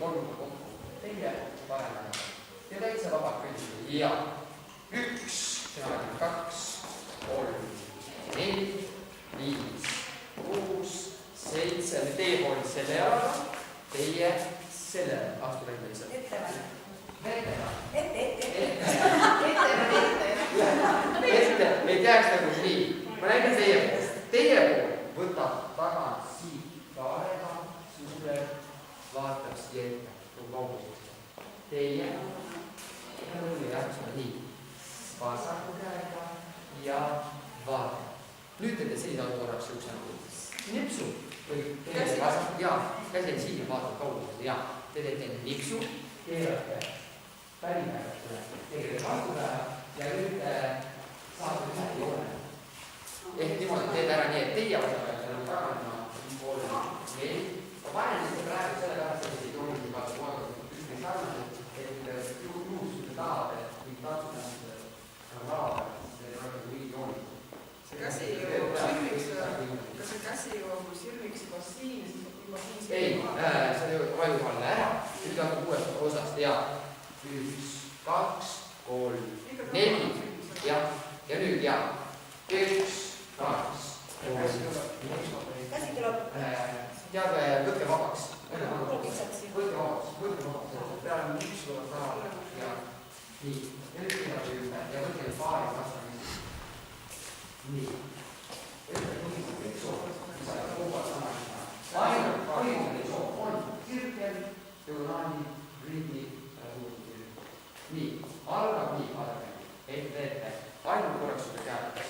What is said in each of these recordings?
kolm kokku. Teie paremale. Ja täitsa vabalt kõndida. Ja 1, 2, 3, 4, 5, 6, 7. Nüüd teie pool selle jalaga. Teie selle. Astu välja lihtsalt. Ette või? Ette, et jääks nagu nii. Ma näitan teie pool. Teie pool võtab tagant siit kaarega, suure, vaatab siia ette, kui kauguseks. Teie, nii, vasaku käega ja vaatab. Nüüd teete sellise auto korraks siukse nagu nipsu või teete vasaku, jaa, käsi siin vaatab kauguseks, jaa. Te teete nipsu, keerate pärimäärastele, teete vastupäeva ja nüüd saate ühe joone. Ehk niimoodi teete ära nii, et teie vasapäevalt on tagana poole meil. Ma panen nüüd praegu selle pärast, et ei tooni juba ükski sarnased, et juhususe tahab, et kui tahtsunnast vaadata, siis teil on mingi jooni. See käsi jõuab sirmiks, kas see käsi jõuab sirmiks juba siin, siis juba siin? Ei, see jõuab vaju alla ära, nüüd hakkab uuest osast ja 1, 2, 3, 4 ja nüüd ja 1, 2, 3, 4. Käsi tuleb. Tead, võtke vabaks. Võtke vabaks. Peale on üks tuleb taha ja nii. Ja nüüd keerab ümber ja võtke paari vastamist. Nii. Üks soov. Ainult soov on kirkel, jõunaani, ringi, nii, algab nii, vaadake, ette, ainult korraks seda käetas.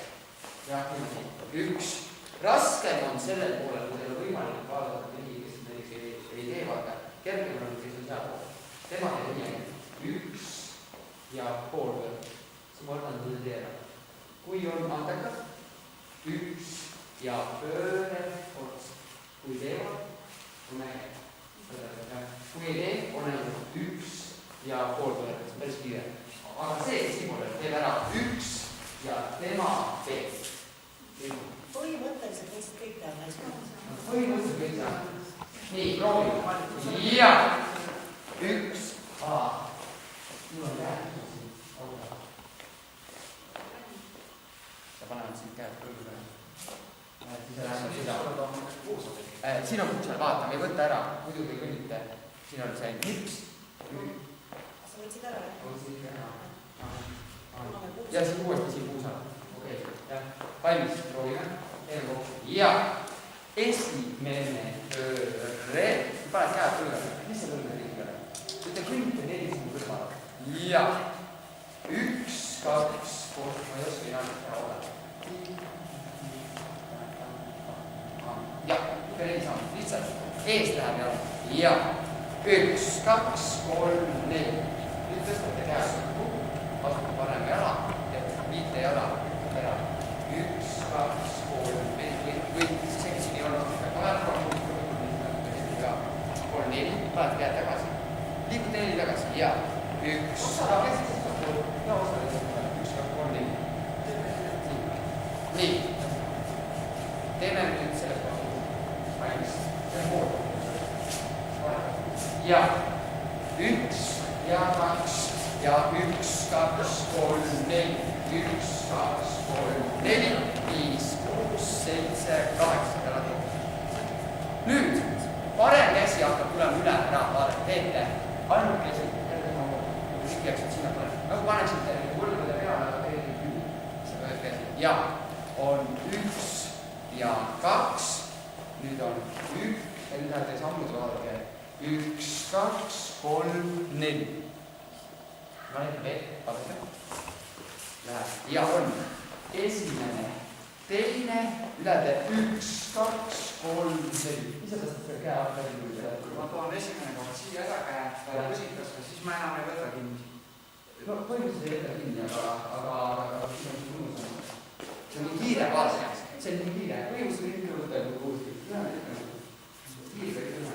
Ja niimoodi, 1. Raskem on sellel poolel, kui teil on võimalik vaadata nii, kes näiteks ei tee vaata. Kergem on, kes on seal pool. Tema teeb nii, 1 ja pool veel. Siis ma võtan selle teera. Kui on andekad, 1 ja pööre ots. Kui teevad, on näge. Kui ei tee, on ainult 1 ja pool pööre, see on päris kiire. Aga see Simolel teeb ära 1 ja tema teeb. Põhimõtteliselt lihtsalt kõik teha. Põhimõtteliselt kõik teha. Nii, proovime. Ja 1 A. Mul on rääkinud siin. Sa panevad siin käed kõrgele. Siis läheme seda. Siin on kutsel, vaata, me ei võtta ära. Muidu te kõnnite. Siin on see nips. Sa võtsid ära? Võtsid ära. Ja siis uuesti siin puusa. Okei, jah. Valmis, proovime. Teeme kokku. Ja esimene pööre. Paned käed kõrgele. Mis see kõrgele kõrgele? Ütle kõnnite 4 siin kõrgele. Ja 1, 2, 3. Ma ei oska enam ära olla. Ja, ei saa. Lihtsalt eest läheb jala. Ja 1, 2, 3, 4. Nüüd tõstate käes kokku. Asub parem jala. Ja viite jala ära. 1, 2, 3, 4. Või isegi siin ei olnud. Paned 3, 4. Paned käed tagasi. Liigute 4 tagasi. Ja 1, 2, 3, 4. Nii. Teeme nüüd selle kohta. Valmis. See on pool. Ja 1 ja 2 ja 1, 2, 3, 4. 1, 2, 3, 4, 5, 6, 7, 8. Nüüd parem käsi hakkab tulema üle ära. Vaadake, teete ainult käsi. Kõik jääksid sinna panema. Nagu paneksite võlgade peale, aga teete küll. See võet käsi. Ja on 1 ja 2. Nüüd on 1. Ja nüüd lähete sammud vaadake. 1, 2, 3, 4. Ma näitan veel, vaadake. Läheb. Ja on esimene, teine, ülede 1, 2, 3, 4. Ise tõstad selle käe alla. Ma toon esimene koht siia ära käe, põsitas, siis ma enam ei võta kinni. No põhimõtteliselt ei võta kinni, aga siin on see mõnus. See on nii kiire vaadake. See on nii kiire. Põhimõtteliselt ei võta ju uuesti. Kiire kõik üle.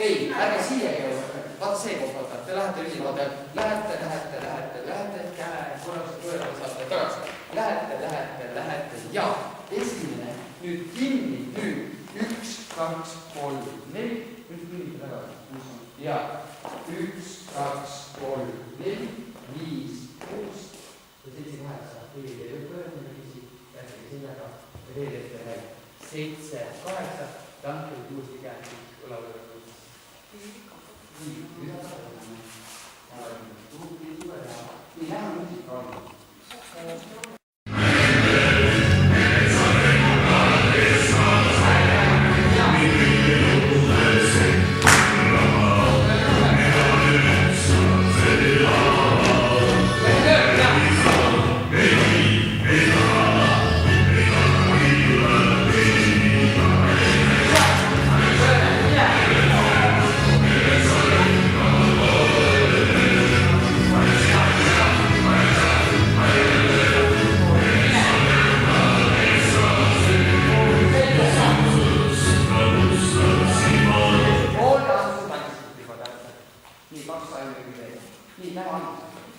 Ei, ärge siia ei ole. Vaata see koht, vaata. Te lähete üli, vaata. Lähete, käe, korraks pööra, saate tagasi. Lähete. Ja esimene, nüüd kinni, nüüd 1, 2, 3, 4. Nüüd kõnnite tagasi. Ja 1, 2, 3, 4, 5, 6 ja 7, 8. Kõigil ei või pöörduda kisi, jätkagi sellega ja veel ette läheb 7, 8. Tanke nüüd uuesti käed õlavõrra. Nii, nüüd on seda. Nii, lähe muusika on. Nii, 2 sai veel. Nii, näe andis.